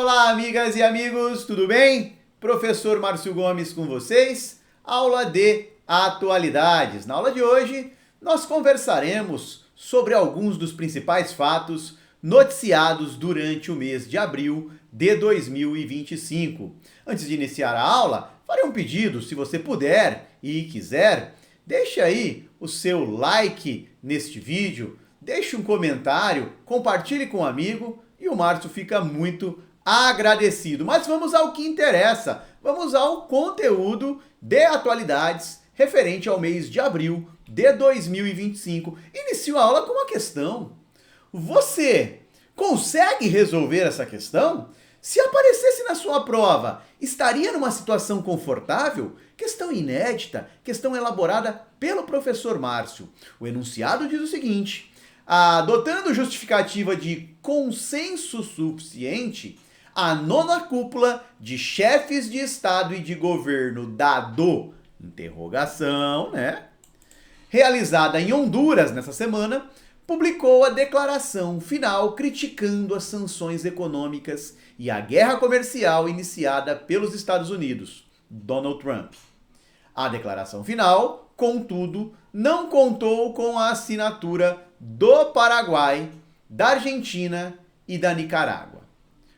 Olá, amigas e amigos, tudo bem? Professor Márcio Gomes com vocês, aula de atualidades. Na aula de hoje, nós conversaremos sobre alguns dos principais fatos noticiados durante o mês de abril de 2025. Antes de iniciar a aula, farei um pedido, se você puder e quiser, deixe aí o seu like neste vídeo, deixe um comentário, compartilhe com um amigo e o Márcio fica muito agradecido. Mas vamos ao que interessa, vamos ao conteúdo de atualidades referente ao mês de abril de 2025. Inicio a aula com uma questão. Você consegue resolver essa questão? Se aparecesse na sua prova, estaria numa situação confortável? Questão inédita, questão elaborada pelo professor Márcio. O enunciado diz o seguinte: adotando justificativa de consenso suficiente, a nona cúpula de chefes de Estado e de governo dado interrogação, realizada em Honduras nessa semana, publicou a declaração final criticando as sanções econômicas e a guerra comercial iniciada pelos Estados Unidos, Donald Trump. A declaração final, contudo, não contou com a assinatura do Paraguai, da Argentina e da Nicarágua.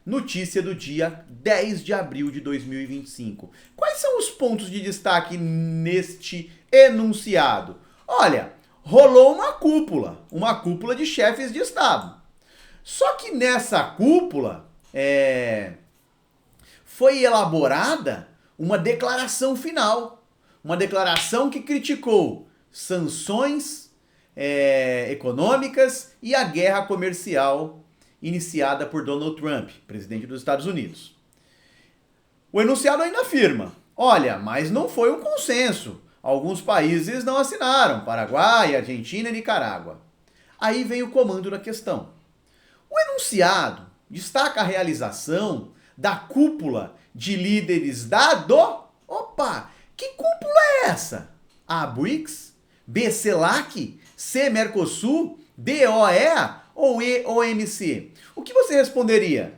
Notícia do dia 10 de abril de 2025. Quais são os pontos de destaque neste enunciado? Olha, rolou uma cúpula de chefes de Estado. Só que nessa cúpula foi elaborada uma declaração final. Uma declaração que criticou sanções econômicas e a guerra comercial iniciada por Donald Trump, presidente dos Estados Unidos. O enunciado ainda afirma: olha, mas não foi um consenso. Alguns países não assinaram, Paraguai, Argentina e Nicarágua. Aí vem o comando da questão. O enunciado destaca a realização da cúpula de líderes Opa! Que cúpula é essa? A BRICS? B CELAC? C Mercosul? D OEA? Ou E OMC? O que você responderia?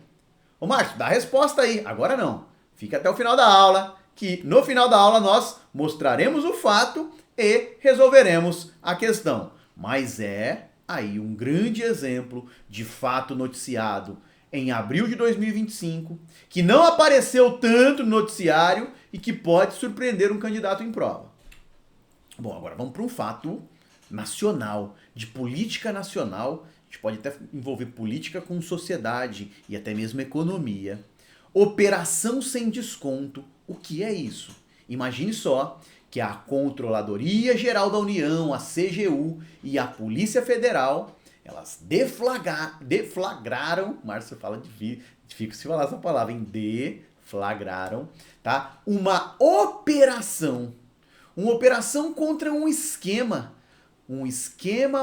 Ô Márcio, dá a resposta aí. Agora não. Fica até o final da aula, que no final da aula nós mostraremos o fato e resolveremos a questão. Mas é aí um grande exemplo de fato noticiado em abril de 2025, que não apareceu tanto no noticiário e que pode surpreender um candidato em prova. Bom, agora vamos para um fato nacional, de política nacional. A gente pode até envolver política com sociedade e até mesmo economia. Operação sem desconto. O que é isso? Imagine só que a Controladoria Geral da União, a CGU e a Polícia Federal, elas deflagraram, Márcio fala difícil falar essa palavra, deflagraram, tá? Uma operação contra um esquema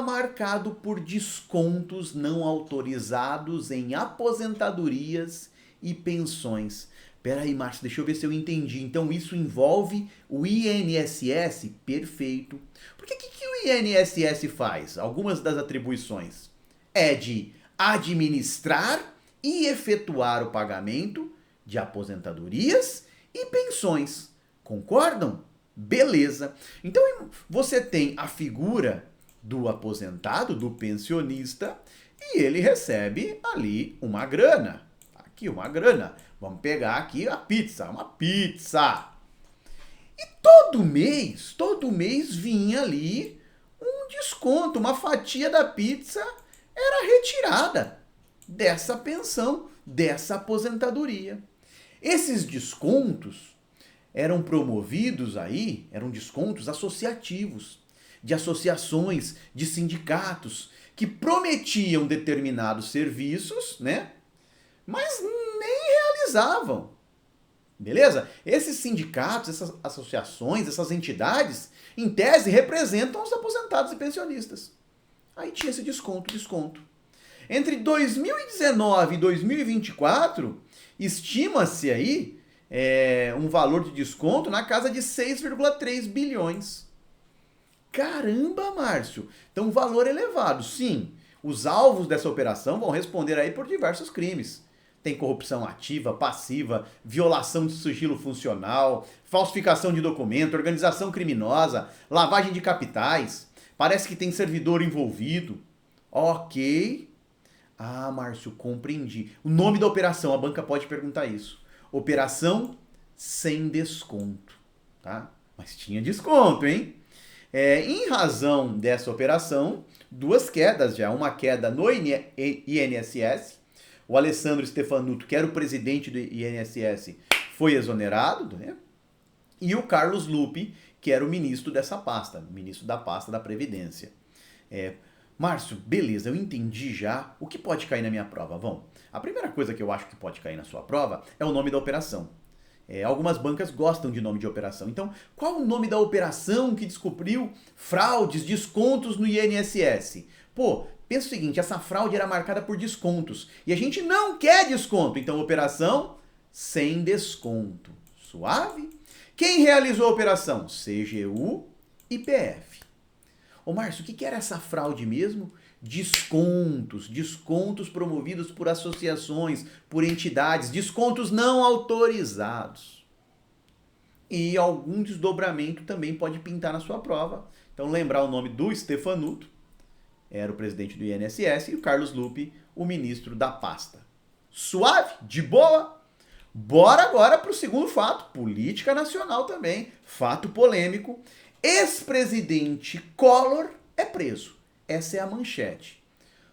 marcado por descontos não autorizados em aposentadorias e pensões. Peraí, Márcio, deixa eu ver se eu entendi. Então isso envolve o INSS? Perfeito. Porque o que o INSS faz? Algumas das atribuições é de administrar e efetuar o pagamento de aposentadorias e pensões. Concordam? Beleza. Então você tem a figura do aposentado, do pensionista, e ele recebe ali uma grana. Aqui uma grana. Vamos pegar aqui uma pizza. E todo mês vinha ali um desconto, uma fatia da pizza era retirada dessa pensão, dessa aposentadoria. Esses descontos eram promovidos aí, eram descontos associativos, de associações, de sindicatos, que prometiam determinados serviços, mas nem realizavam. Beleza? Esses sindicatos, essas associações, essas entidades, em tese, representam os aposentados e pensionistas. Aí tinha esse desconto. Entre 2019 e 2024, estima-se aí um valor de desconto na casa de 6,3 bilhões. Caramba, Márcio! Então, um valor elevado. Sim, os alvos dessa operação vão responder aí por diversos crimes. Tem corrupção ativa, passiva, violação de sigilo funcional, falsificação de documento, organização criminosa, lavagem de capitais. Parece que tem servidor envolvido. Ok. Ah, Márcio, compreendi. O nome da operação, a banca pode perguntar isso. Operação sem desconto, tá? Mas tinha desconto, hein? Em razão dessa operação, duas quedas já. Uma queda no INSS. O Alessandro Stefanuto, que era o presidente do INSS, foi exonerado, né? E o Carlos Lupe, que era o ministro dessa pasta, ministro da pasta da Previdência. Márcio, beleza, eu entendi já. O que pode cair na minha prova? Bom, a primeira coisa que eu acho que pode cair na sua prova é o nome da operação. Algumas bancas gostam de nome de operação. Então, qual o nome da operação que descobriu fraudes, descontos no INSS? Pô, pensa o seguinte, essa fraude era marcada por descontos. E a gente não quer desconto. Então, operação sem desconto. Suave? Quem realizou a operação? CGU e PF. Ô Márcio, o que era essa fraude mesmo? Descontos promovidos por associações, por entidades, descontos não autorizados. E algum desdobramento também pode pintar na sua prova. Então lembrar o nome do Stefanuto, era o presidente do INSS, e o Carlos Lupe, o ministro da pasta. Suave? De boa? Bora agora para o segundo fato, política nacional também, fato polêmico. Ex-presidente Collor é preso. Essa é a manchete.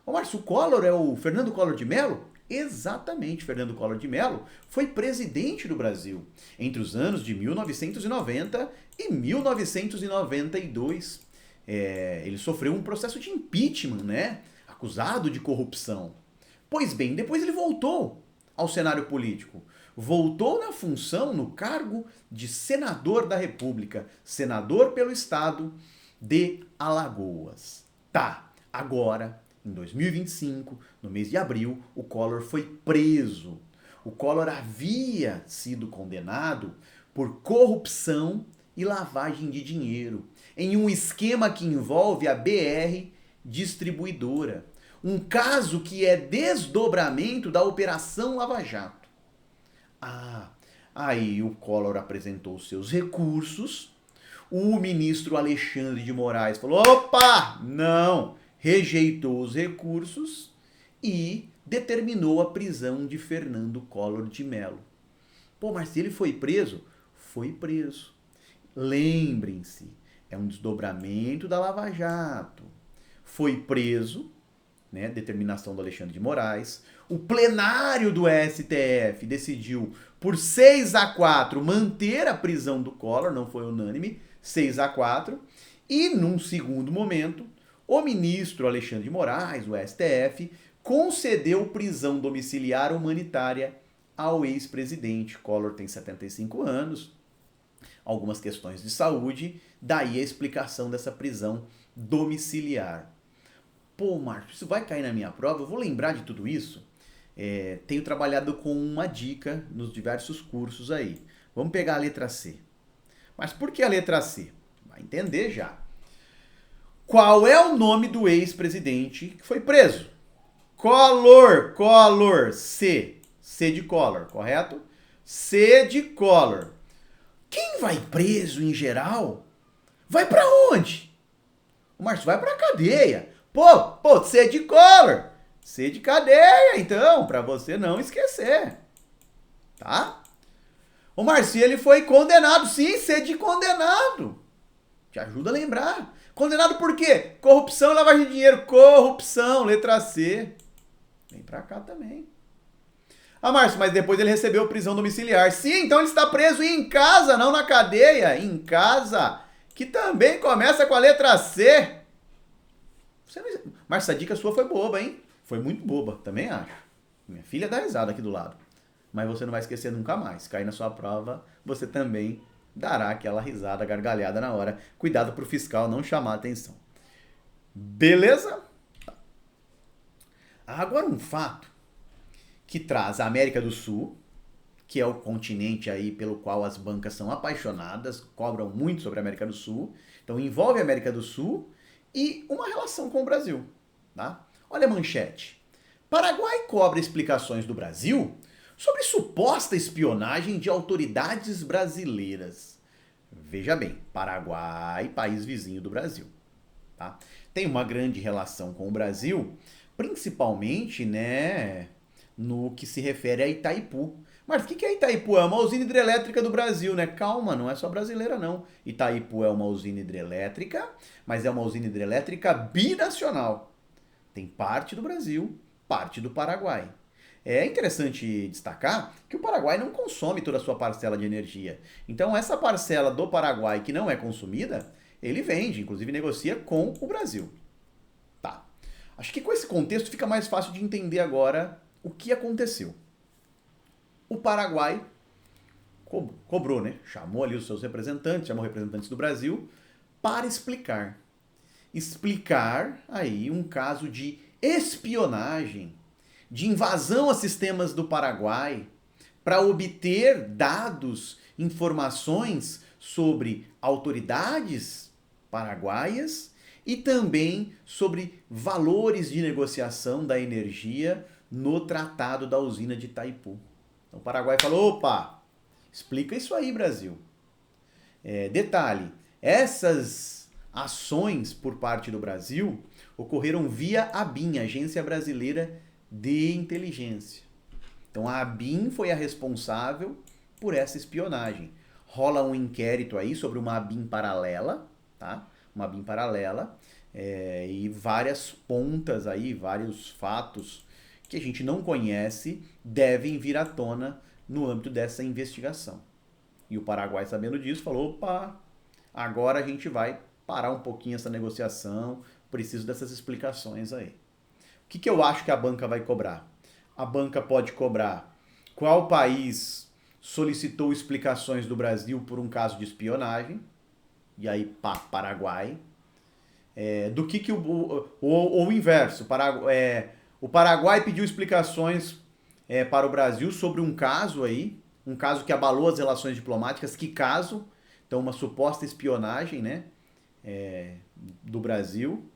Ô Márcio, o Collor é o Fernando Collor de Mello? Exatamente, Fernando Collor de Mello foi presidente do Brasil entre os anos de 1990 e 1992. Ele sofreu um processo de impeachment, né? Acusado de corrupção. Pois bem, depois ele voltou ao cenário político. Voltou na função, no cargo de senador da República, senador pelo estado de Alagoas. Tá, agora, em 2025, no mês de abril, o Collor foi preso. O Collor havia sido condenado por corrupção e lavagem de dinheiro em um esquema que envolve a BR Distribuidora. Um caso que é desdobramento da Operação Lava Jato. Aí o Collor apresentou seus recursos, o ministro Alexandre de Moraes falou, opa, não, rejeitou os recursos e determinou a prisão de Fernando Collor de Mello. Pô, mas se ele foi preso? Foi preso. Lembrem-se, é um desdobramento da Lava Jato. Foi preso, né, determinação do Alexandre de Moraes. O plenário do STF decidiu por 6-4 manter a prisão do Collor, não foi unânime, 6-4. E num segundo momento, o ministro Alexandre de Moraes, o STF, concedeu prisão domiciliar humanitária ao ex-presidente. Collor tem 75 anos, algumas questões de saúde, daí a explicação dessa prisão domiciliar. Pô, Marcos, isso vai cair na minha prova? Eu vou lembrar de tudo isso? Tenho trabalhado com uma dica nos diversos cursos aí. Vamos pegar a letra C. Mas por que a letra C? Vai entender já. Qual é o nome do ex-presidente que foi preso? Collor, C. C de Collor, correto? C de Collor. Quem vai preso em geral? Vai pra onde? O Márcio vai pra cadeia. Pô, C de Collor. C de cadeia, então, pra você não esquecer. Tá? O Márcio, ele foi condenado. Sim, C de condenado. Te ajuda a lembrar. Condenado por quê? Corrupção e lavagem de dinheiro. Corrupção, letra C. Vem pra cá também. Márcio, mas depois ele recebeu prisão domiciliar. Sim, então ele está preso em casa, não na cadeia. Em casa, que também começa com a letra C. Márcio, essa dica sua foi boba, hein? Foi muito boba, também acho. Minha filha dá risada aqui do lado. Mas você não vai esquecer nunca mais. Cair na sua prova, você também dará aquela risada gargalhada na hora. Cuidado pro fiscal não chamar a atenção. Beleza? Agora um fato que traz a América do Sul, que é o continente aí pelo qual as bancas são apaixonadas, cobram muito sobre a América do Sul. Então envolve a América do Sul e uma relação com o Brasil, tá? Olha a manchete. Paraguai cobra explicações do Brasil sobre suposta espionagem de autoridades brasileiras. Veja bem, Paraguai, país vizinho do Brasil, tá? Tem uma grande relação com o Brasil, principalmente, né, no que se refere a Itaipu. Mas o que é Itaipu? É uma usina hidrelétrica do Brasil, né? Calma, não é só brasileira, não. Itaipu é uma usina hidrelétrica, mas é uma usina hidrelétrica binacional. Tem parte do Brasil, parte do Paraguai. É interessante destacar que o Paraguai não consome toda a sua parcela de energia. Então, essa parcela do Paraguai que não é consumida, ele vende, inclusive negocia com o Brasil. Tá. Acho que com esse contexto fica mais fácil de entender agora o que aconteceu. O Paraguai cobrou, né? Chamou ali os seus representantes, chamou representantes do Brasil para explicar. Explicar aí um caso de espionagem, de invasão a sistemas do Paraguai, para obter dados, informações sobre autoridades paraguaias e também sobre valores de negociação da energia no Tratado da Usina de Itaipu. Então o Paraguai falou, opa, explica isso aí, Brasil. Detalhe, essas ações por parte do Brasil ocorreram via ABIN, Agência Brasileira de Inteligência. Então a ABIN foi a responsável por essa espionagem. Rola um inquérito aí sobre uma ABIN paralela, tá? Uma ABIN paralela, e várias pontas aí, vários fatos que a gente não conhece devem vir à tona no âmbito dessa investigação. E o Paraguai, sabendo disso, falou, opa, agora a gente vai parar um pouquinho essa negociação, preciso dessas explicações aí. O que eu acho que a banca vai cobrar? A banca pode cobrar qual país solicitou explicações do Brasil por um caso de espionagem, e aí, pá, Paraguai. Do que o inverso, o Paraguai pediu explicações para o Brasil sobre um caso aí, um caso que abalou as relações diplomáticas, que caso? Então, uma suposta espionagem, né, do Brasil,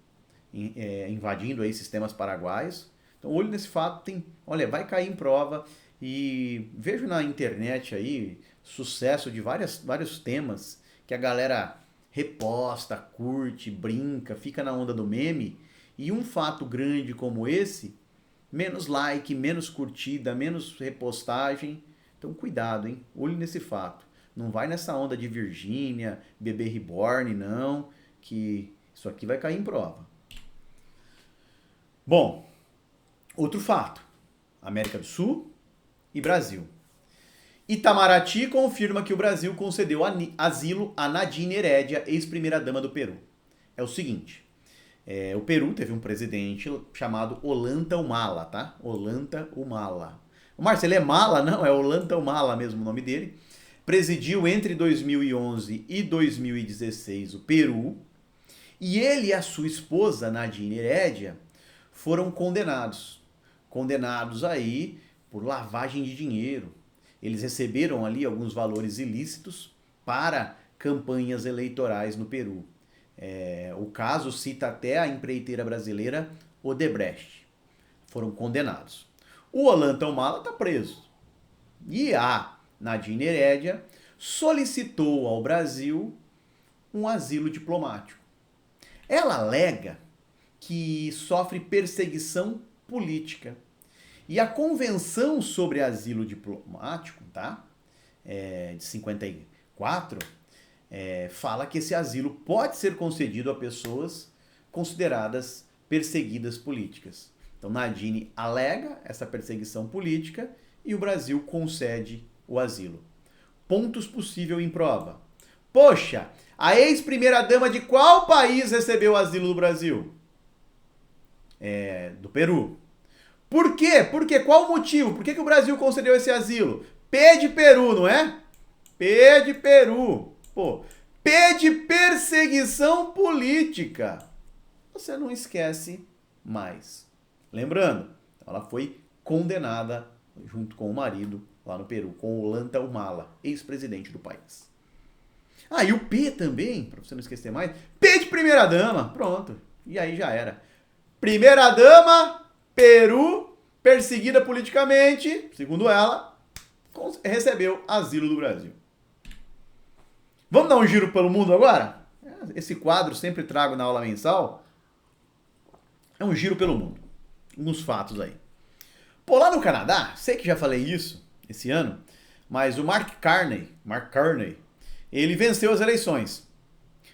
invadindo aí sistemas paraguaios. Então, olho nesse fato, olha, vai cair em prova. E vejo na internet aí sucesso de vários temas que a galera reposta, curte, brinca, fica na onda do meme. E um fato grande como esse, menos like, menos curtida, menos repostagem. Então cuidado, hein? Olho nesse fato. Não vai nessa onda de Virgínia, bebê reborn, não, que isso aqui vai cair em prova. Bom, outro fato. América do Sul e Brasil. Itamaraty confirma que o Brasil concedeu asilo a Nadine Heredia, ex-primeira-dama do Peru. É o seguinte, o Peru teve um presidente chamado Ollanta Humala, tá? Ollanta Humala. O Márcio, ele é Mala? Não, é Ollanta Humala mesmo o nome dele. Presidiu entre 2011 e 2016 o Peru. E ele e a sua esposa, Nadine Heredia, foram condenados. Condenados aí por lavagem de dinheiro. Eles receberam ali alguns valores ilícitos para campanhas eleitorais no Peru. O caso cita até a empreiteira brasileira Odebrecht. Foram condenados. O Ollanta Humala está preso. E a Nadine Heredia solicitou ao Brasil um asilo diplomático. Ela alega que sofre perseguição política. E a Convenção sobre Asilo Diplomático, tá? De 54, fala que esse asilo pode ser concedido a pessoas consideradas perseguidas políticas. Então, Nadine alega essa perseguição política e o Brasil concede o asilo. Pontos possíveis em prova. Poxa, a ex-primeira-dama de qual país recebeu o asilo do Brasil? Do Peru. Por quê? Qual o motivo? Por que o Brasil concedeu esse asilo? P de Peru, não é? P de Peru. Pô, P de perseguição política. Você não esquece mais. Lembrando, ela foi condenada junto com o marido lá no Peru, com o Ollanta Humala, ex-presidente do país. E o P também, para você não esquecer mais, P de primeira-dama. Pronto. E aí já era. Primeira-dama, Peru, perseguida politicamente, segundo ela, recebeu asilo do Brasil. Vamos dar um giro pelo mundo agora? Esse quadro sempre trago na aula mensal. É um giro pelo mundo. Alguns fatos aí. Pô, lá no Canadá, sei que já falei isso esse ano, mas o Mark Carney, ele venceu as eleições.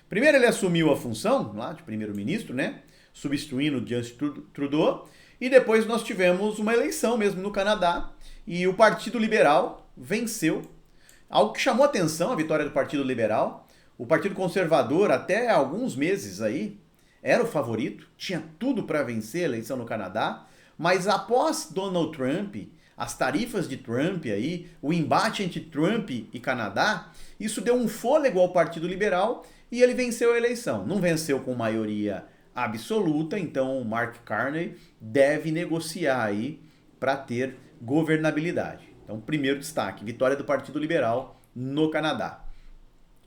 Primeiro ele assumiu a função lá de primeiro-ministro, né? Substituindo Justin Trudeau. E depois nós tivemos uma eleição mesmo no Canadá. E o Partido Liberal venceu. Algo que chamou atenção, a vitória do Partido Liberal. O Partido Conservador, até alguns meses aí, era o favorito. Tinha tudo para vencer a eleição no Canadá. Mas após Donald Trump, as tarifas de Trump aí, o embate entre Trump e Canadá, isso deu um fôlego ao Partido Liberal e ele venceu a eleição. Não venceu com maioria absoluta, então o Mark Carney deve negociar aí para ter governabilidade. Então, primeiro destaque, vitória do Partido Liberal no Canadá.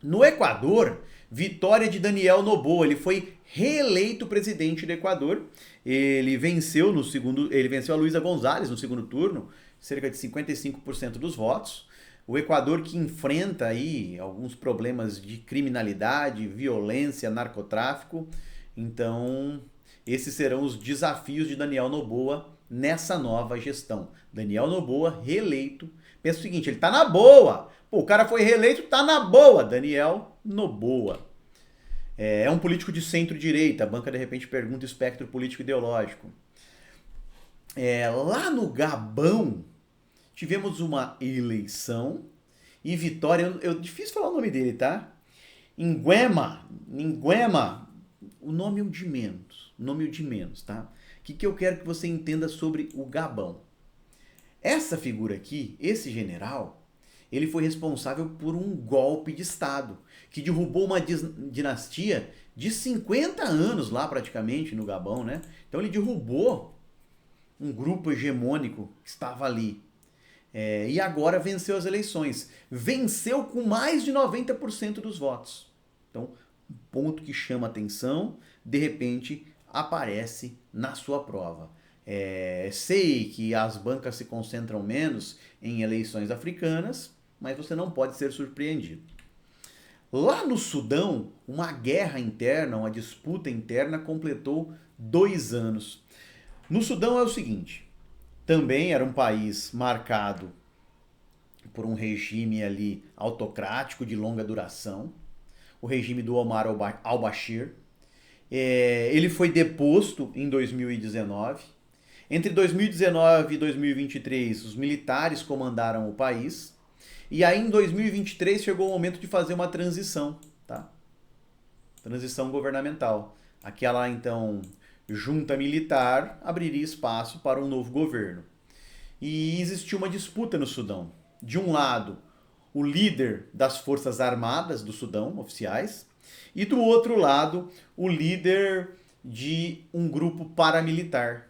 No Equador, vitória de Daniel Noboa, ele foi reeleito presidente do Equador. Ele venceu a Luisa González no segundo turno, cerca de 55% dos votos. O Equador que enfrenta aí alguns problemas de criminalidade, violência, narcotráfico. Então, esses serão os desafios de Daniel Noboa nessa nova gestão. Daniel Noboa reeleito. Pensa o seguinte, ele tá na boa. Pô, o cara foi reeleito, tá na boa. Daniel Noboa. É um político de centro-direita. A banca, de repente, pergunta o espectro político-ideológico. Lá no Gabão, tivemos uma eleição e vitória. É difícil falar o nome dele, tá? Nguema, o nome é o de menos, tá? O que eu quero que você entenda sobre o Gabão? Essa figura aqui, esse general, ele foi responsável por um golpe de Estado, que derrubou uma dinastia de 50 anos lá praticamente no Gabão, né? Então ele derrubou um grupo hegemônico que estava ali. E agora venceu as eleições. Venceu com mais de 90% dos votos. Então, um ponto que chama atenção, de repente, aparece na sua prova. Sei que as bancas se concentram menos em eleições africanas, mas você não pode ser surpreendido. Lá no Sudão, uma guerra interna, uma disputa interna completou 2 anos. No Sudão é o seguinte, também era um país marcado por um regime ali autocrático de longa duração, o regime do Omar al-Bashir. Ele foi deposto em 2019. Entre 2019 e 2023, os militares comandaram o país. E aí em 2023 chegou o momento de fazer uma transição, tá? Transição governamental. Aquela, então, junta militar abriria espaço para um novo governo. E existiu uma disputa no Sudão. De um lado, o líder das Forças Armadas do Sudão, oficiais, e do outro lado, o líder de um grupo paramilitar.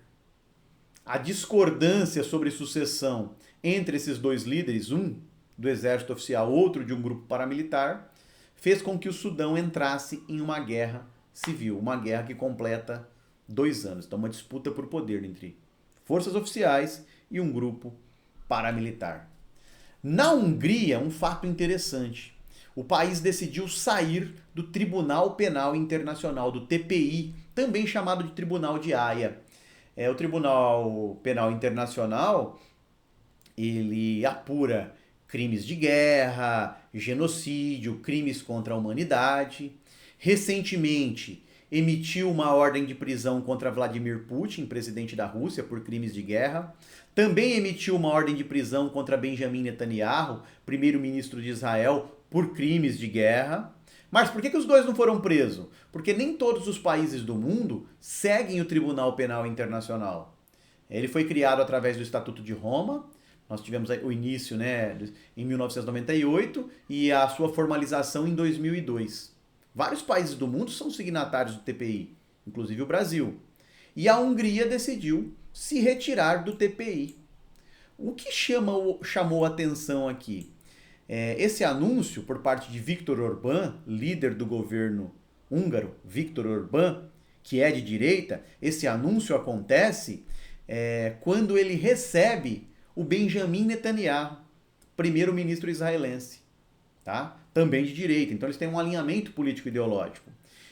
A discordância sobre sucessão entre esses dois líderes, um do exército oficial, outro de um grupo paramilitar, fez com que o Sudão entrasse em uma guerra civil, uma guerra que completa 2 anos. Então, uma disputa por poder entre forças oficiais e um grupo paramilitar. Na Hungria, um fato interessante. O país decidiu sair do Tribunal Penal Internacional, do TPI, também chamado de Tribunal de Haia. O Tribunal Penal Internacional, ele apura crimes de guerra, genocídio, crimes contra a humanidade. Recentemente, emitiu uma ordem de prisão contra Vladimir Putin, presidente da Rússia, por crimes de guerra. Também emitiu uma ordem de prisão contra Benjamin Netanyahu, primeiro-ministro de Israel, por crimes de guerra. Mas por que os dois não foram presos? Porque nem todos os países do mundo seguem o Tribunal Penal Internacional. Ele foi criado através do Estatuto de Roma. Nós tivemos o início, né, em 1998 e a sua formalização em 2002. Vários países do mundo são signatários do TPI, inclusive o Brasil. E a Hungria decidiu se retirar do TPI. O que chamou atenção aqui? Esse anúncio por parte de Viktor Orbán, líder do governo húngaro, Viktor Orbán, que é de direita, esse anúncio acontece quando ele recebe o Benjamin Netanyahu, primeiro-ministro israelense, tá? Também de direita. Então eles têm um alinhamento político-ideológico.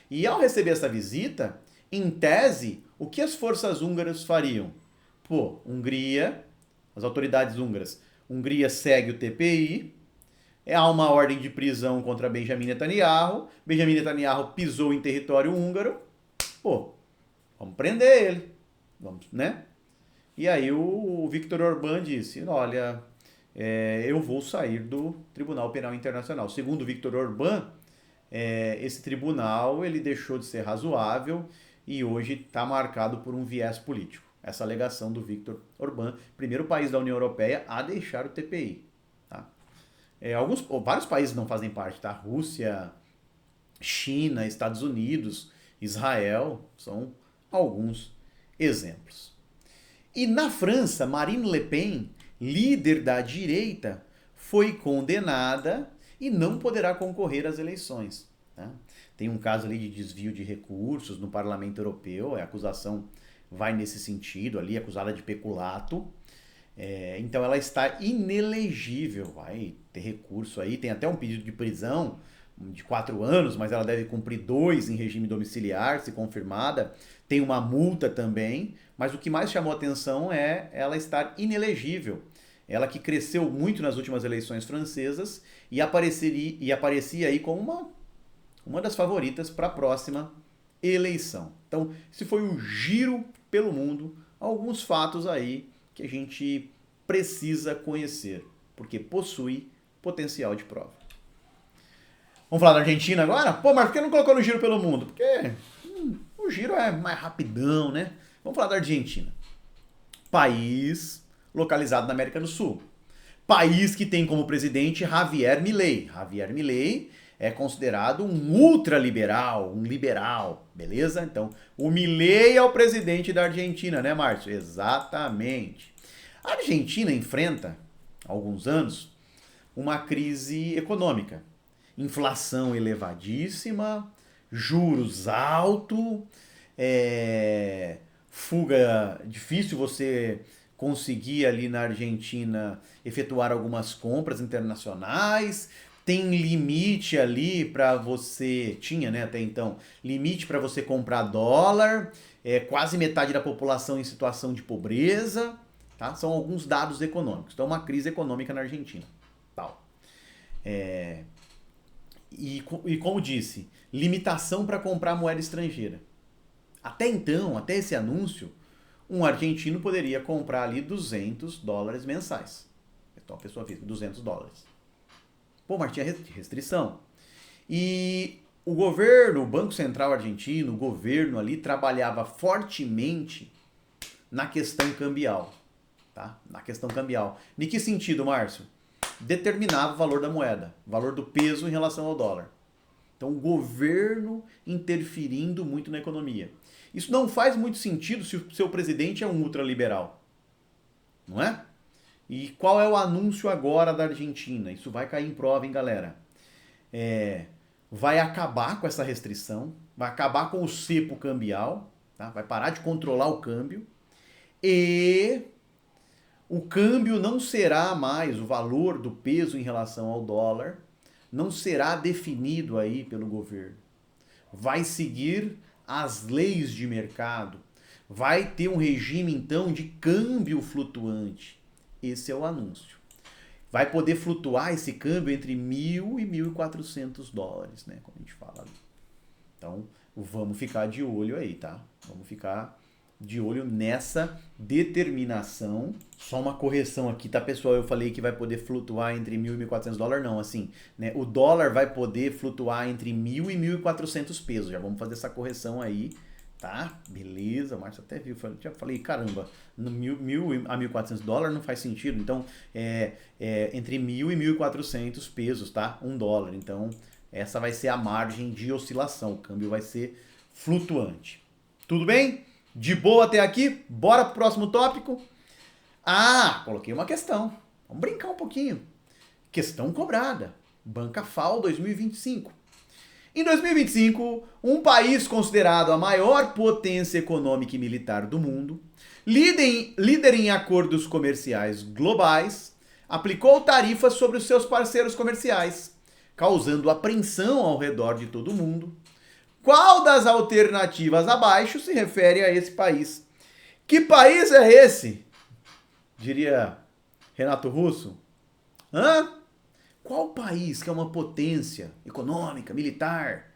E ao receber essa visita, em tese, o que as forças húngaras fariam? Pô, Hungria, as autoridades húngaras, Hungria segue o TPI, há uma ordem de prisão contra Benjamin Netanyahu pisou em território húngaro, pô, vamos prender ele, vamos, né? E aí o Viktor Orbán disse, olha, eu vou sair do Tribunal Penal Internacional. Segundo Viktor Orbán, esse tribunal ele deixou de ser razoável e hoje está marcado por um viés político. Essa alegação do Viktor Orbán, primeiro país da União Europeia a deixar o TPI. Tá? Vários países não fazem parte, tá? Rússia, China, Estados Unidos, Israel, são alguns exemplos. E na França, Marine Le Pen, líder da direita, foi condenada e não poderá concorrer às eleições. Tá? Tem um caso ali de desvio de recursos no Parlamento Europeu, a acusação vai nesse sentido ali, acusada de peculato. Então ela está inelegível, vai ter recurso aí, tem até um pedido de prisão de 4 anos, mas ela deve cumprir 2 em regime domiciliar, se confirmada. Tem uma multa também, mas o que mais chamou atenção é ela estar inelegível. Ela que cresceu muito nas últimas eleições francesas e aparecia aí como uma das favoritas para a próxima eleição. Então, esse foi um giro pelo mundo, alguns fatos aí que a gente precisa conhecer, porque possui potencial de prova. Vamos falar da Argentina agora? Pô, mas por que não colocou no giro pelo mundo? Porque o giro é mais rapidão, né? Vamos falar da Argentina. País localizado na América do Sul. País que tem como presidente Javier Milei. Javier Milei é considerado um ultraliberal, um liberal, beleza? Então, o Milei é o presidente da Argentina, né, Márcio? Exatamente. A Argentina enfrenta, há alguns anos, uma crise econômica. Inflação elevadíssima, juros altos, fuga, difícil você conseguir ali na Argentina efetuar algumas compras internacionais, tem limite ali para você, tinha, né, até então, limite para você comprar dólar, quase metade da população em situação de pobreza, tá? São alguns dados econômicos. Então, uma crise econômica na Argentina. Tal. E como disse, limitação para comprar moeda estrangeira. Até então, até esse anúncio, um argentino poderia comprar ali $200 mensais. Então, a pessoa física, $200. Pô, mas tinha restrição. E o governo, o Banco Central argentino, o governo ali trabalhava fortemente na questão cambial. Tá? Na questão cambial. Em que sentido, Márcio? Determinava o valor da moeda, o valor do peso em relação ao dólar. Então, o governo interferindo muito na economia. Isso não faz muito sentido se o seu presidente é um ultraliberal. Não é? E qual é o anúncio agora da Argentina? Isso vai cair em prova, hein, galera? Vai acabar com essa restrição, vai acabar com o cepo cambial, tá? Vai parar de controlar o câmbio e o câmbio não será mais, o valor do peso em relação ao dólar, não será definido aí pelo governo. Vai seguir as leis de mercado, vai ter um regime então de câmbio flutuante. Esse é o anúncio. Vai poder flutuar esse câmbio entre $1.000 e $1.400, né? Como a gente fala ali. Então, vamos ficar de olho aí, tá? Vamos ficar de olho nessa determinação. Só uma correção aqui, tá, pessoal? Eu falei que vai poder flutuar entre $1.000 e $1.400, não, assim, né? O dólar vai poder flutuar entre 1.000 e 1.400 pesos. Já vamos fazer essa correção aí, tá? Beleza, o Márcio até viu. Já falei, caramba, $1.000 a $1.400 não faz sentido. Então, entre 1.000 e 1.400 pesos, tá? $1. Então, essa vai ser a margem de oscilação. O câmbio vai ser flutuante. Tudo bem? De boa até aqui? Bora pro próximo tópico? Coloquei uma questão. Vamos brincar um pouquinho. Questão cobrada. Banca FAO 2025. Em 2025, um país considerado a maior potência econômica e militar do mundo, líder em acordos comerciais globais, aplicou tarifas sobre os seus parceiros comerciais, causando apreensão ao redor de todo o mundo. Qual das alternativas abaixo se refere a esse país? Que país é esse? Diria Renato Russo. Hã? Qual país que é uma potência econômica, militar,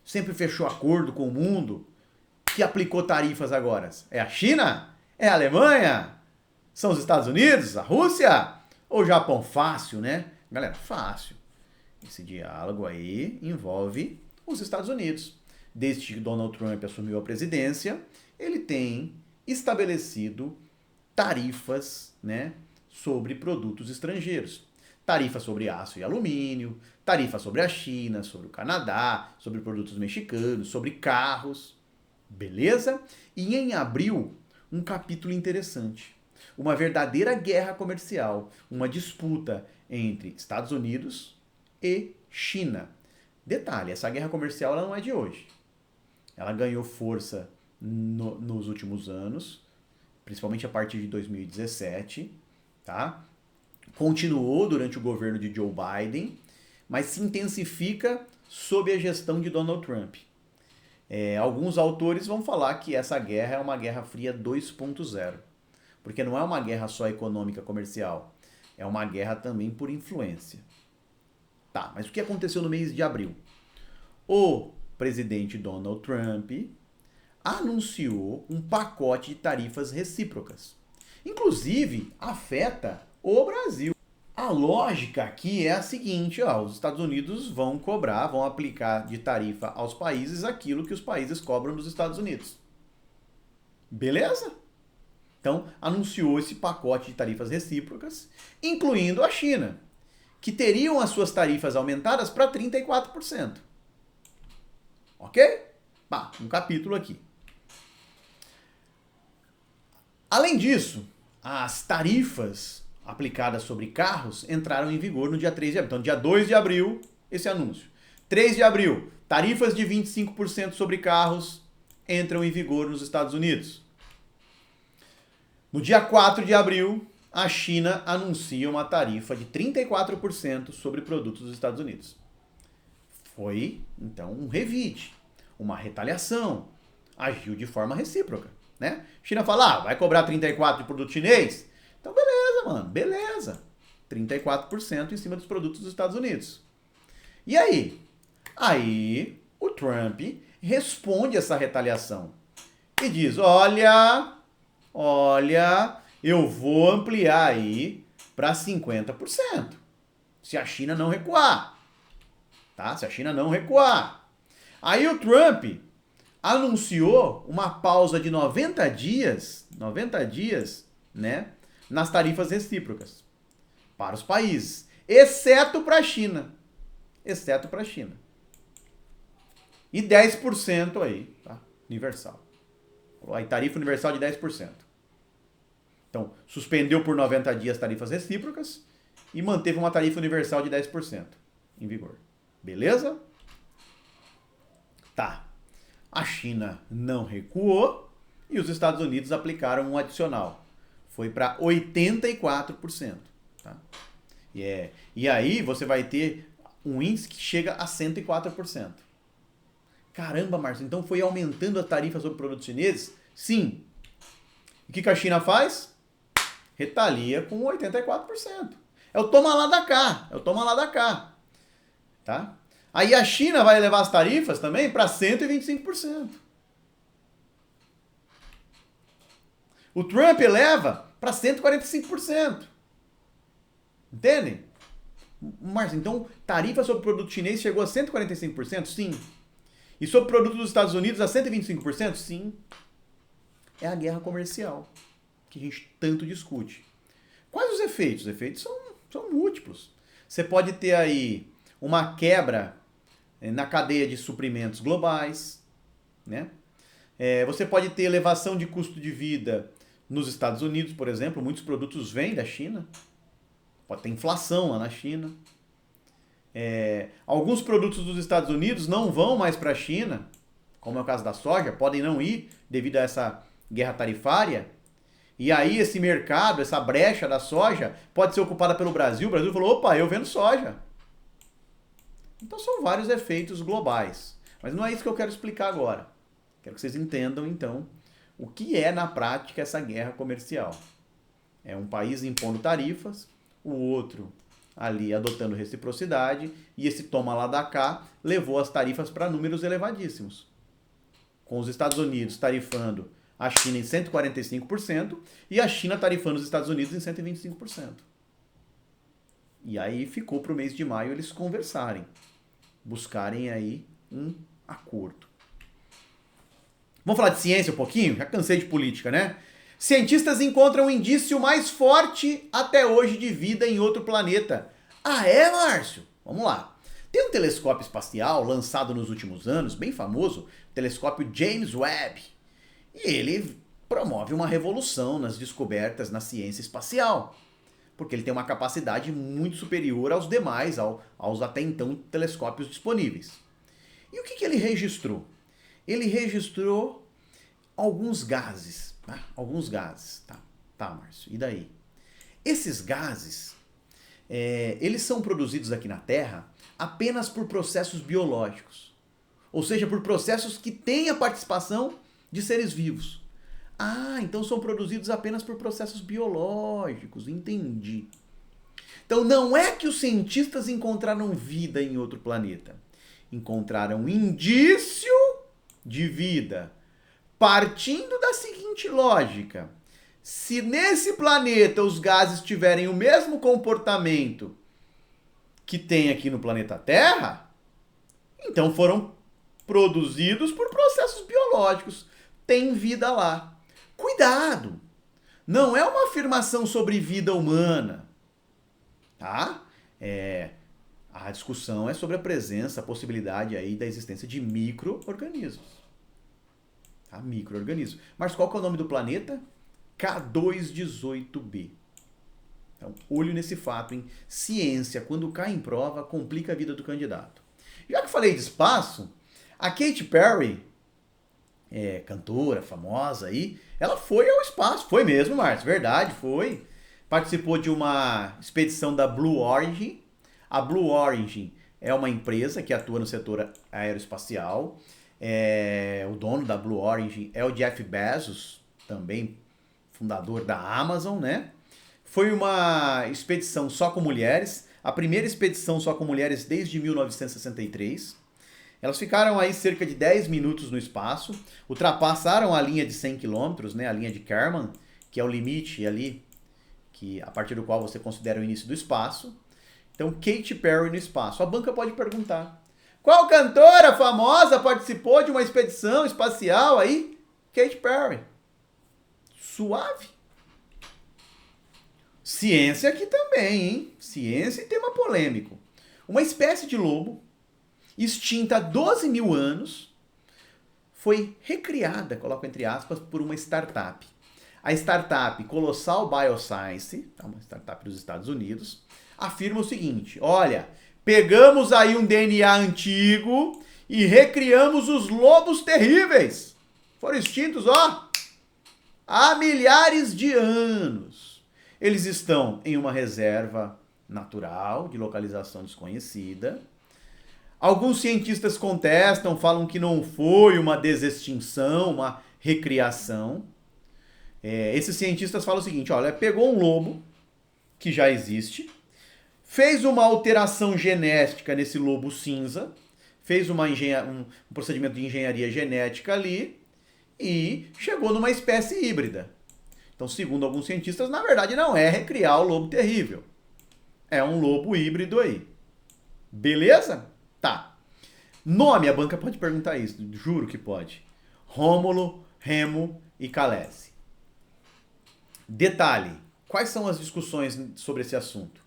sempre fechou acordo com o mundo, que aplicou tarifas agora? É a China? É a Alemanha? São os Estados Unidos? A Rússia? Ou o Japão? Fácil, né? Galera, fácil. Esse diálogo aí envolve os Estados Unidos. Desde que Donald Trump assumiu a presidência, ele tem estabelecido tarifas, né, sobre produtos estrangeiros. Tarifa sobre aço e alumínio, tarifa sobre a China, sobre o Canadá, sobre produtos mexicanos, sobre carros. Beleza? E em abril, um capítulo interessante. Uma verdadeira guerra comercial, uma disputa entre Estados Unidos e China. Detalhe, essa guerra comercial ela não é de hoje. Ela ganhou força nos últimos anos, principalmente a partir de 2017, tá? Continuou durante o governo de Joe Biden, mas se intensifica sob a gestão de Donald Trump. Alguns autores vão falar que essa guerra é uma Guerra Fria 2.0, porque não é uma guerra só econômica comercial, é uma guerra também por influência. Tá, mas o que aconteceu no mês de abril? O presidente Donald Trump anunciou um pacote de tarifas recíprocas. Inclusive, afeta o Brasil. A lógica aqui é a seguinte, os Estados Unidos vão cobrar, vão aplicar de tarifa aos países aquilo que os países cobram dos Estados Unidos. Beleza? Então, anunciou esse pacote de tarifas recíprocas, incluindo a China, que teriam as suas tarifas aumentadas para 34%. Ok? Um capítulo aqui. Além disso, as tarifas aplicadas sobre carros entraram em vigor no dia 3 de abril. Então, dia 2 de abril, esse anúncio. 3 de abril, tarifas de 25% sobre carros entram em vigor nos Estados Unidos. No dia 4 de abril, a China anuncia uma tarifa de 34% sobre produtos dos Estados Unidos. Foi, então, um revide, uma retaliação. Agiu de forma recíproca, né? China fala, vai cobrar 34% de produto chinês? Então, beleza, mano, beleza. 34% em cima dos produtos dos Estados Unidos. E aí? Aí, o Trump responde essa retaliação e diz, olha, eu vou ampliar aí para 50%, se a China não recuar. Tá? Se a China não recuar. Aí o Trump anunciou uma pausa de 90 dias, né, nas tarifas recíprocas para os países, exceto para a China. Exceto para a China. E 10% aí, tá? Universal. Aí tarifa universal de 10%. Então, suspendeu por 90 dias tarifas recíprocas e manteve uma tarifa universal de 10% em vigor. Beleza? Tá. A China não recuou e os Estados Unidos aplicaram um adicional. Foi para 84%. Tá? E aí você vai ter um índice que chega a 104%. Caramba, Márcio, então foi aumentando a tarifa sobre produtos chineses? Sim. E o que a China faz? Retalia com 84%. É o toma lá da cá. É o toma lá da cá. Tá? Aí a China vai elevar as tarifas também para 125%. O Trump eleva para 145%. Entendem? Márcio, então tarifa sobre produto chinês chegou a 145%? Sim. E sobre produto dos Estados Unidos a 125%? Sim. É a guerra comercial que a gente tanto discute. Quais os efeitos? Os efeitos são múltiplos. Você pode ter aí uma quebra na cadeia de suprimentos globais, né? Você pode ter elevação de custo de vida nos Estados Unidos, por exemplo. Muitos produtos vêm da China. Pode ter inflação lá na China. Alguns produtos dos Estados Unidos não vão mais para a China, como é o caso da soja, podem não ir devido a essa guerra tarifária. E aí esse mercado, essa brecha da soja, pode ser ocupada pelo Brasil. O Brasil falou, opa, eu vendo soja. Então são vários efeitos globais. Mas não é isso que eu quero explicar agora. Quero que vocês entendam, então, o que é na prática essa guerra comercial. É um país impondo tarifas, o outro ali adotando reciprocidade, e esse toma lá da cá levou as tarifas para números elevadíssimos. Com os Estados Unidos tarifando a China em 145% e a China tarifando os Estados Unidos em 125%. E aí ficou para o mês de maio eles conversarem, buscarem aí um acordo. Vamos falar de ciência um pouquinho? Já cansei de política, né? Cientistas encontram um indício mais forte até hoje de vida em outro planeta. Ah, é, Márcio? Vamos lá. Tem um telescópio espacial lançado nos últimos anos, bem famoso, o telescópio James Webb. E ele promove uma revolução nas descobertas na ciência espacial, porque ele tem uma capacidade muito superior aos demais, aos até então telescópios disponíveis. E o que ele registrou? Ele registrou alguns gases. Alguns gases. Tá, Márcio. E daí? Esses gases, eles são produzidos aqui na Terra apenas por processos biológicos. Ou seja, por processos que têm a participação de seres vivos. Ah, então são produzidos apenas por processos biológicos. Entendi. Então não é que os cientistas encontraram vida em outro planeta. Encontraram indício de vida. Partindo da seguinte lógica: se nesse planeta os gases tiverem o mesmo comportamento que tem aqui no planeta Terra, então foram produzidos por processos biológicos. Tem vida lá. Cuidado! Não é uma afirmação sobre vida humana, tá? A discussão é sobre a presença, a possibilidade aí da existência de micro-organismos. Tá? Micro-organismos. Mas qual que é o nome do planeta? K218b. Então, olho nesse fato, hein? Ciência, quando cai em prova, complica a vida do candidato. Já que falei de espaço, a Katy Perry, cantora famosa aí, ela foi ao espaço. Foi mesmo, Márcio, verdade, foi. Participou de uma expedição da Blue Origin. A Blue Origin é uma empresa que atua no setor aeroespacial. O dono da Blue Origin é o Jeff Bezos, também fundador da Amazon, né? Foi uma expedição só com mulheres, a primeira expedição só com mulheres desde 1963. Elas ficaram aí cerca de 10 minutos no espaço, ultrapassaram a linha de 100 km, né, a linha de Kármán, que é o limite ali, a partir do qual você considera o início do espaço. Então, Katy Perry no espaço. A banca pode perguntar: qual cantora famosa participou de uma expedição espacial aí? Katy Perry. Suave. Ciência aqui também, hein? Ciência e tema polêmico. Uma espécie de lobo, extinta há 12 mil anos, foi recriada, coloco entre aspas, por uma startup. A startup Colossal Bioscience, uma startup dos Estados Unidos, afirma o seguinte: olha, pegamos aí um DNA antigo e recriamos os lobos terríveis. Foram extintos, há milhares de anos. Eles estão em uma reserva natural, de localização desconhecida. Alguns cientistas contestam, falam que não foi uma desextinção, uma recriação. Esses cientistas falam o seguinte: olha, pegou um lobo que já existe, fez uma alteração genética nesse lobo cinza, fez um procedimento de engenharia genética ali e chegou numa espécie híbrida. Então, segundo alguns cientistas, na verdade não é recriar o lobo terrível. É um lobo híbrido aí. Beleza? Tá. Nome, a banca pode perguntar isso, juro que pode. Rômulo, Remo e Calesi. Detalhe, quais são as discussões sobre esse assunto?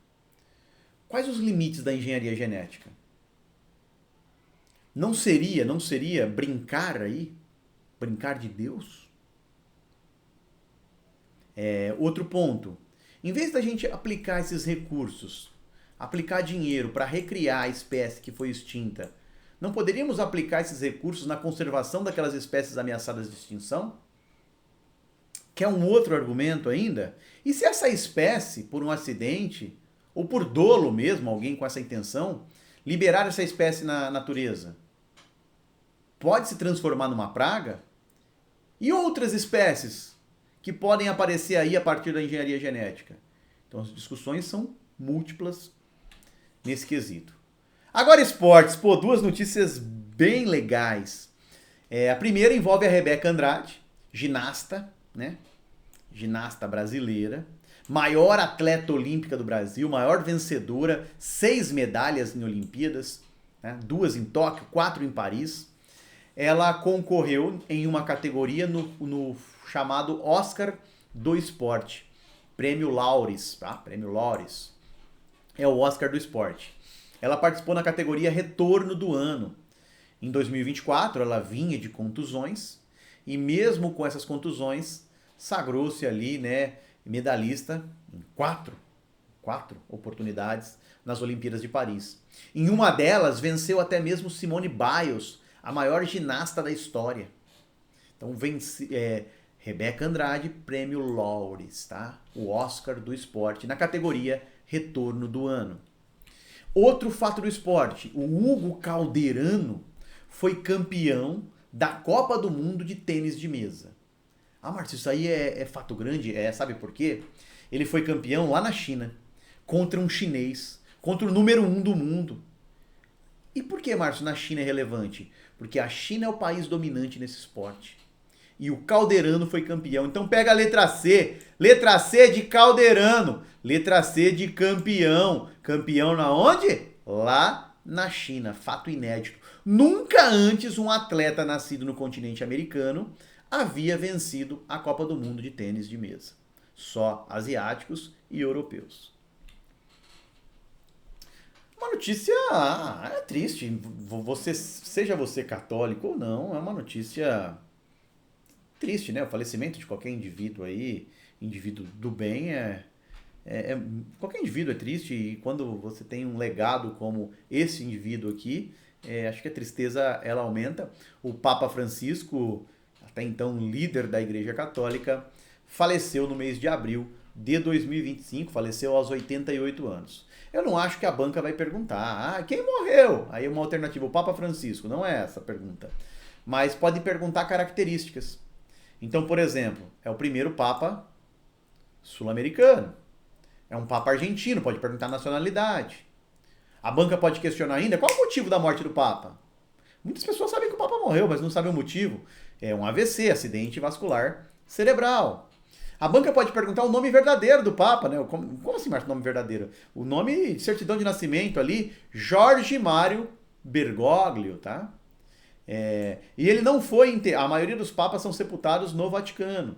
Quais os limites da engenharia genética? Não seria brincar aí? Brincar de Deus? Outro ponto. Em vez da gente aplicar esses recursos aplicar dinheiro para recriar a espécie que foi extinta, não poderíamos aplicar esses recursos na conservação daquelas espécies ameaçadas de extinção? Quer um outro argumento ainda? E se essa espécie, por um acidente, ou por dolo mesmo, alguém com essa intenção, liberar essa espécie na natureza? Pode se transformar numa praga? E outras espécies que podem aparecer aí a partir da engenharia genética? Então as discussões são múltiplas nesse quesito. Agora esportes, pô, duas notícias bem legais. A primeira envolve a Rebeca Andrade, ginasta, né? Ginasta brasileira, maior atleta olímpica do Brasil, maior vencedora, 6 medalhas em Olimpíadas, né? 2 em Tóquio, 4 em Paris. Ela concorreu em uma categoria no chamado Oscar do Esporte, Prêmio Laureus, tá? Prêmio Laureus. É o Oscar do Esporte. Ela participou na categoria Retorno do Ano. Em 2024, ela vinha de contusões e mesmo com essas contusões, sagrou-se ali, né, medalhista em quatro oportunidades nas Olimpíadas de Paris. Em uma delas, venceu até mesmo Simone Biles, a maior ginasta da história. Então, Rebeca Andrade, Prêmio Laureus, tá? O Oscar do Esporte, na categoria Retorno do Ano. Outro fato do esporte, o Hugo Calderano foi campeão da Copa do Mundo de tênis de mesa. Ah, Márcio, isso aí é fato grande? Sabe por quê? Ele foi campeão lá na China, contra um chinês, contra o número 1 do mundo. E por que, Márcio, na China é relevante? Porque a China é o país dominante nesse esporte. E o Calderano foi campeão. Então pega a letra C. Letra C de Calderano. Letra C de campeão. Campeão na onde? Lá na China. Fato inédito. Nunca antes um atleta nascido no continente americano havia vencido a Copa do Mundo de tênis de mesa. Só asiáticos e europeus. Uma notícia triste. Seja você católico ou não, é uma notícia triste, né? O falecimento de qualquer indivíduo aí, indivíduo do bem, qualquer indivíduo é triste, e quando você tem um legado como esse indivíduo aqui, acho que a tristeza ela aumenta. O Papa Francisco, até então líder da Igreja Católica, faleceu no mês de abril de 2025, faleceu aos 88 anos. Eu não acho que a banca vai perguntar, quem morreu? Aí uma alternativa, o Papa Francisco, não é essa a pergunta. Mas pode perguntar características. Então, por exemplo, é o primeiro Papa sul-americano. É um Papa argentino, pode perguntar nacionalidade. A banca pode questionar ainda qual é o motivo da morte do Papa. Muitas pessoas sabem que o Papa morreu, mas não sabem o motivo. É um AVC, acidente vascular cerebral. A banca pode perguntar o nome verdadeiro do Papa, né? Como assim, Marcos, nome verdadeiro? O nome de certidão de nascimento ali, Jorge Mário Bergoglio, tá? E ele não foi... A maioria dos papas são sepultados no Vaticano.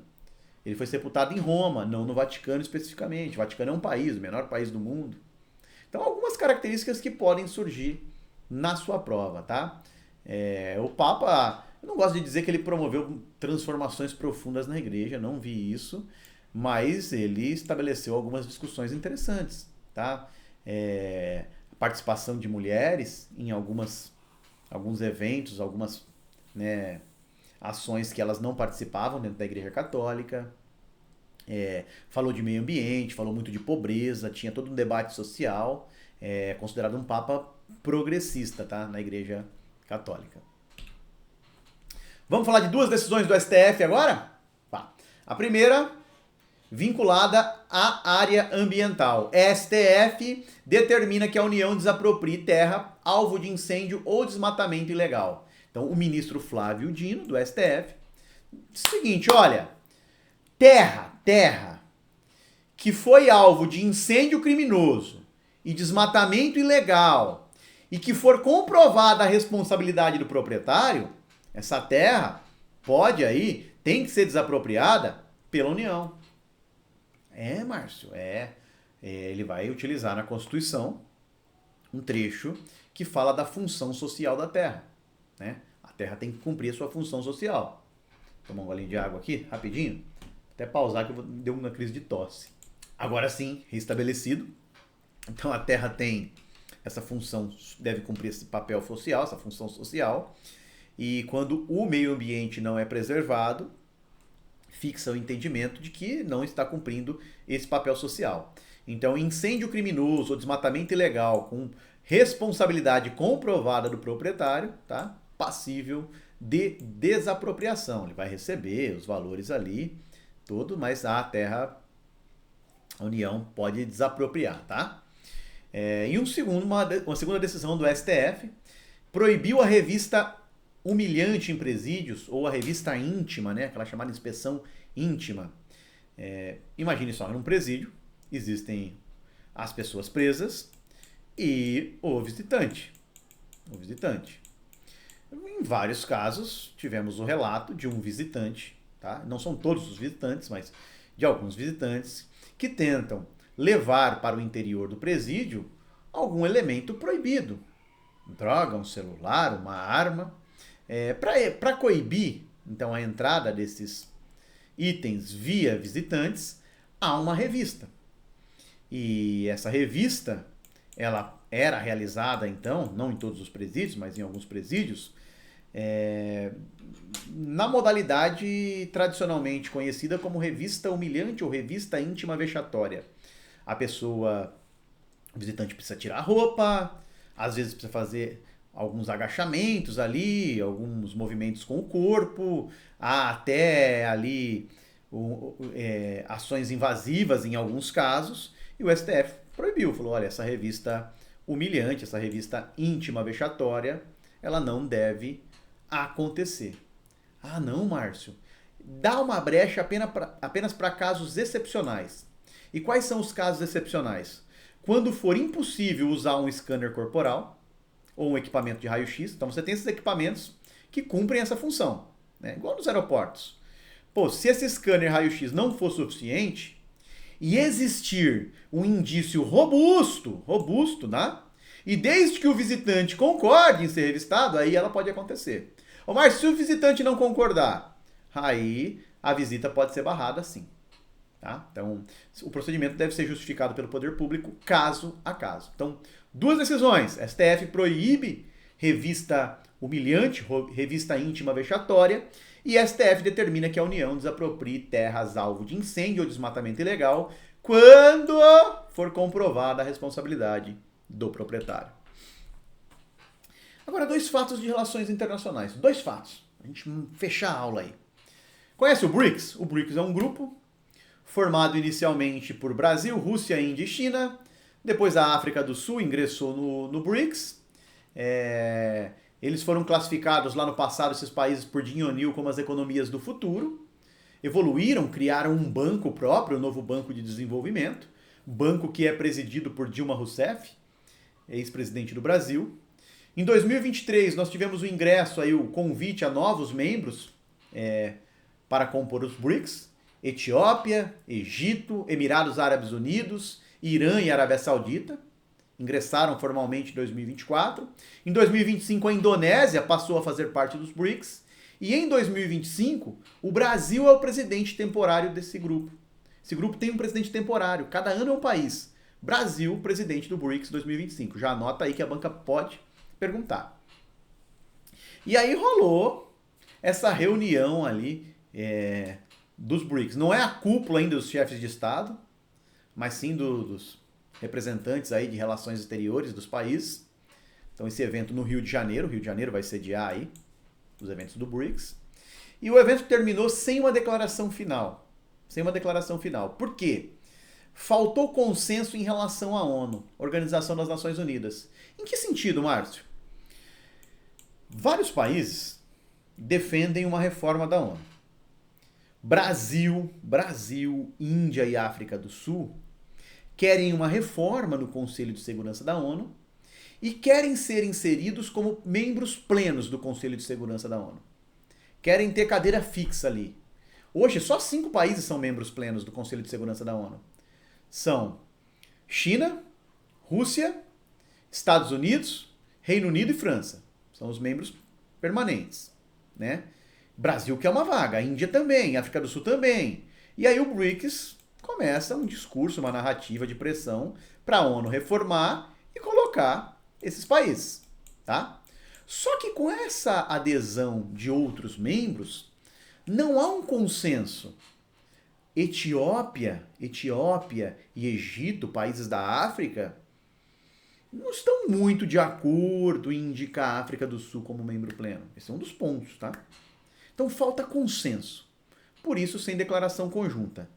Ele foi sepultado em Roma, não no Vaticano especificamente. O Vaticano é um país, o menor país do mundo. Então, algumas características que podem surgir na sua prova, tá? O Papa... Eu não gosto de dizer que ele promoveu transformações profundas na igreja, não vi isso, mas ele estabeleceu algumas discussões interessantes, tá? A participação de mulheres em alguns eventos, algumas, né, ações que elas não participavam dentro da Igreja Católica, falou de meio ambiente, falou muito de pobreza, tinha todo um debate social, considerado um Papa progressista, tá? Na Igreja Católica. Vamos falar de duas decisões do STF agora? Tá. A primeira, vinculada à área ambiental. STF determina que a União desaproprie terra alvo de incêndio ou desmatamento ilegal. Então, o ministro Flávio Dino, do STF, diz o seguinte, olha, terra que foi alvo de incêndio criminoso e desmatamento ilegal e que for comprovada a responsabilidade do proprietário, essa terra tem que ser desapropriada pela União. Márcio, ele vai utilizar na Constituição um trecho que fala da função social da terra, né? A terra tem que cumprir a sua função social. Vou tomar um golinho de água aqui, rapidinho. Até pausar que deu uma crise de tosse. Agora sim, restabelecido. Então a Terra tem essa função, deve cumprir esse papel social, essa função social. E quando o meio ambiente não é preservado, fixa o entendimento de que não está cumprindo esse papel social. Então, incêndio criminoso ou desmatamento ilegal com responsabilidade comprovada do proprietário, tá? Passível de desapropriação. Ele vai receber os valores ali, tudo, mas a terra, a União pode desapropriar, tá? E uma segunda decisão do STF proibiu a revista humilhante em presídios, ou a revista íntima, né? Aquela chamada inspeção íntima. Imagine só, num presídio existem as pessoas presas e o visitante. O visitante. Em vários casos, tivemos o relato de um visitante, tá? Não são todos os visitantes, mas de alguns visitantes que tentam levar para o interior do presídio algum elemento proibido. Droga, um celular, uma arma. Para coibir, então, a entrada desses itens via visitantes, há uma revista. E essa revista, ela era realizada, então, não em todos os presídios, mas em alguns presídios, na modalidade tradicionalmente conhecida como revista humilhante ou revista íntima vexatória. A pessoa, o visitante precisa tirar a roupa, às vezes precisa fazer alguns agachamentos ali, alguns movimentos com o corpo, há até ali ações invasivas em alguns casos, e o STF proibiu, falou, olha, essa revista humilhante, essa revista íntima vexatória, ela não deve acontecer. Ah, não, Márcio. Dá uma brecha apenas para casos excepcionais. E quais são os casos excepcionais? Quando for impossível usar um scanner corporal ou um equipamento de raio-x, então você tem esses equipamentos que cumprem essa função, né? Igual nos aeroportos. Pô, se esse scanner raio-x não for suficiente e existir um indício robusto, né? E desde que o visitante concorde em ser revistado, aí ela pode acontecer. Mas se o visitante não concordar, aí a visita pode ser barrada sim. Tá? Então, o procedimento deve ser justificado pelo poder público caso a caso. Então, duas decisões. STF proíbe revista humilhante, revista íntima vexatória, e STF determina que a União desaproprie terras alvo de incêndio ou desmatamento ilegal quando for comprovada a responsabilidade do proprietário. Agora, dois fatos de relações internacionais. Dois fatos. A gente fechar a aula aí. Conhece o BRICS? O BRICS é um grupo formado inicialmente por Brasil, Rússia, Índia e China. Depois a África do Sul ingressou no BRICS. Eles foram classificados lá no passado, esses países, por Jim O'Neill, como as economias do futuro. Evoluíram, criaram um banco próprio, o novo Banco de Desenvolvimento. Banco que é presidido por Dilma Rousseff, ex-presidente do Brasil. Em 2023, nós tivemos o ingresso, aí, o convite a novos membros para compor os BRICS. Etiópia, Egito, Emirados Árabes Unidos, Irã e Arábia Saudita. Ingressaram formalmente em 2024. Em 2025, a Indonésia passou a fazer parte dos BRICS. E em 2025, o Brasil é o presidente temporário desse grupo. Esse grupo tem um presidente temporário. Cada ano é um país. Brasil, presidente do BRICS 2025. Já anota aí que a banca pode perguntar. E aí rolou essa reunião ali dos BRICS. Não é a cúpula ainda dos chefes de Estado, mas sim dos representantes aí de relações exteriores dos países. Então esse evento no Rio de Janeiro vai sediar aí os eventos do BRICS. E o evento terminou sem uma declaração final. Por quê? Faltou consenso em relação à ONU, Organização das Nações Unidas. Em que sentido, Márcio? Vários países defendem uma reforma da ONU. Brasil, Índia e África do Sul querem uma reforma no Conselho de Segurança da ONU e querem ser inseridos como membros plenos do Conselho de Segurança da ONU. Querem ter cadeira fixa ali. Hoje, só 5 países são membros plenos do Conselho de Segurança da ONU. São China, Rússia, Estados Unidos, Reino Unido e França. São os membros permanentes, né? Brasil quer uma vaga, a Índia também, a África do Sul também. E aí o BRICS começa um discurso, uma narrativa de pressão para a ONU reformar e colocar esses países, tá? Só que com essa adesão de outros membros, não há um consenso. Etiópia e Egito, países da África, não estão muito de acordo em indicar a África do Sul como membro pleno. Esse é um dos pontos, tá? Então falta consenso. Por isso, sem declaração conjunta.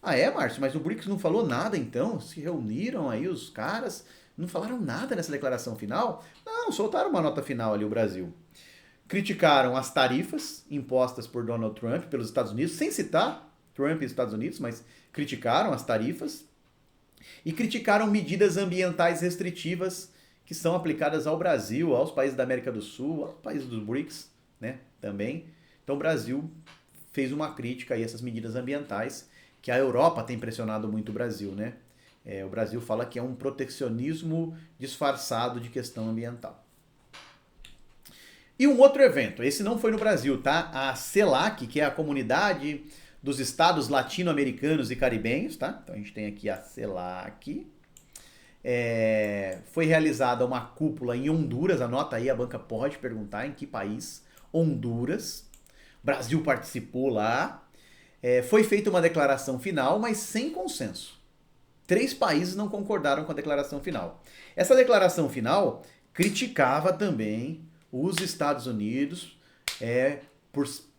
Ah, é, Márcio? Mas o BRICS não falou nada, então? Se reuniram aí os caras, não falaram nada nessa declaração final? Não, soltaram uma nota final ali, o Brasil. Criticaram as tarifas impostas por Donald Trump pelos Estados Unidos, sem citar Trump e os Estados Unidos, mas criticaram as tarifas. E criticaram medidas ambientais restritivas que são aplicadas ao Brasil, aos países da América do Sul, aos países dos BRICS, né, também. Então o Brasil fez uma crítica a essas medidas ambientais, que a Europa tem pressionado muito o Brasil, né? O Brasil fala que é um protecionismo disfarçado de questão ambiental. E um outro evento, esse não foi no Brasil, tá? A CELAC, que é a Comunidade dos Estados Latino-Americanos e Caribenhos, tá? Então a gente tem aqui a CELAC. Foi realizada uma cúpula em Honduras, anota aí, a banca pode perguntar em que país. Honduras. O Brasil participou lá. Foi feita uma declaração final, mas sem consenso. 3 países não concordaram com a declaração final. Essa declaração final criticava também os Estados Unidos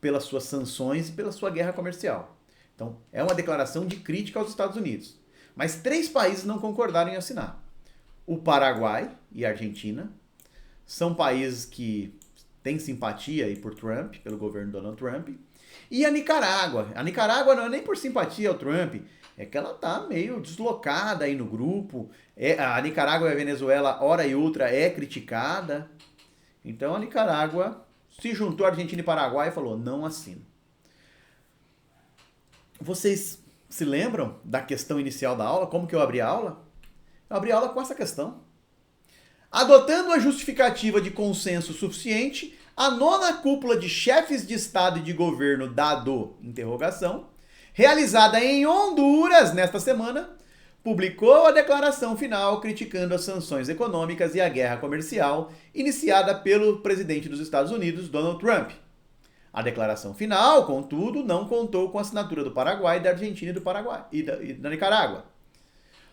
pelas suas sanções e pela sua guerra comercial. Então, é uma declaração de crítica aos Estados Unidos. Mas 3 países não concordaram em assinar. O Paraguai e a Argentina são países que têm simpatia aí por Trump, pelo governo Donald Trump. E a Nicarágua. A Nicarágua não é nem por simpatia ao Trump, é que ela tá meio deslocada aí no grupo. A Nicarágua e a Venezuela, hora e outra, é criticada. Então a Nicarágua se juntou a Argentina e Paraguai e falou, não assino. Vocês se lembram da questão inicial da aula? Como que eu abri a aula? Eu abri a aula com essa questão. Adotando a justificativa de consenso suficiente, a 9ª cúpula de chefes de Estado e de governo realizada em Honduras nesta semana, publicou a declaração final criticando as sanções econômicas e a guerra comercial iniciada pelo presidente dos Estados Unidos, Donald Trump. A declaração final, contudo, não contou com a assinatura do Paraguai, da Argentina e da Nicarágua.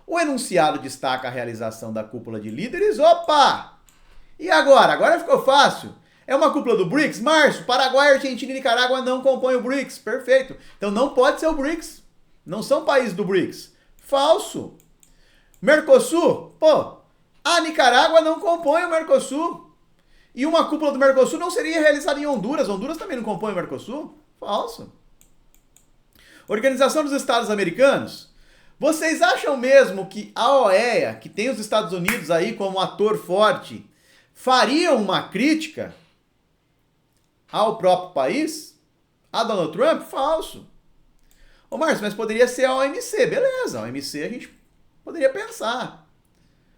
O enunciado destaca a realização da cúpula de líderes. Opa! E agora? Agora ficou fácil. É uma cúpula do BRICS? Márcio, Paraguai, Argentina e Nicarágua não compõem o BRICS. Perfeito. Então não pode ser o BRICS. Não são países do BRICS. Falso. Mercosul? Pô, a Nicarágua não compõe o Mercosul. E uma cúpula do Mercosul não seria realizada em Honduras. Honduras também não compõe o Mercosul? Falso. Organização dos Estados Americanos? Vocês acham mesmo que a OEA, que tem os Estados Unidos aí como ator forte, faria uma crítica ao próprio país? A Donald Trump? Falso. Ô Márcio, mas poderia ser a OMC. Beleza, a OMC a gente poderia pensar.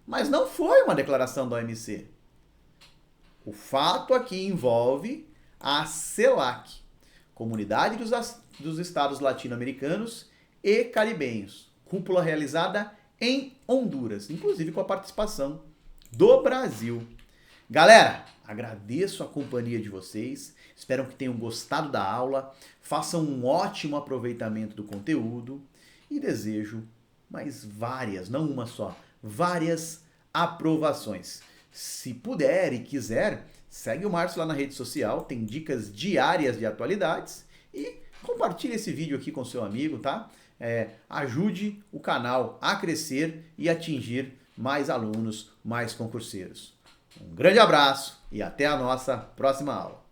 Mas não foi uma declaração da OMC. O fato aqui envolve a CELAC, Comunidade dos Estados Latino-Americanos e Caribenhos. Cúpula realizada em Honduras, inclusive com a participação do Brasil. Galera, agradeço a companhia de vocês, espero que tenham gostado da aula, façam um ótimo aproveitamento do conteúdo e desejo mais várias, não uma só, várias aprovações. Se puder e quiser, segue o Márcio lá na rede social, tem dicas diárias de atualidades e compartilhe esse vídeo aqui com seu amigo, tá? Ajude o canal a crescer e atingir mais alunos, mais concurseiros. Um grande abraço e até a nossa próxima aula.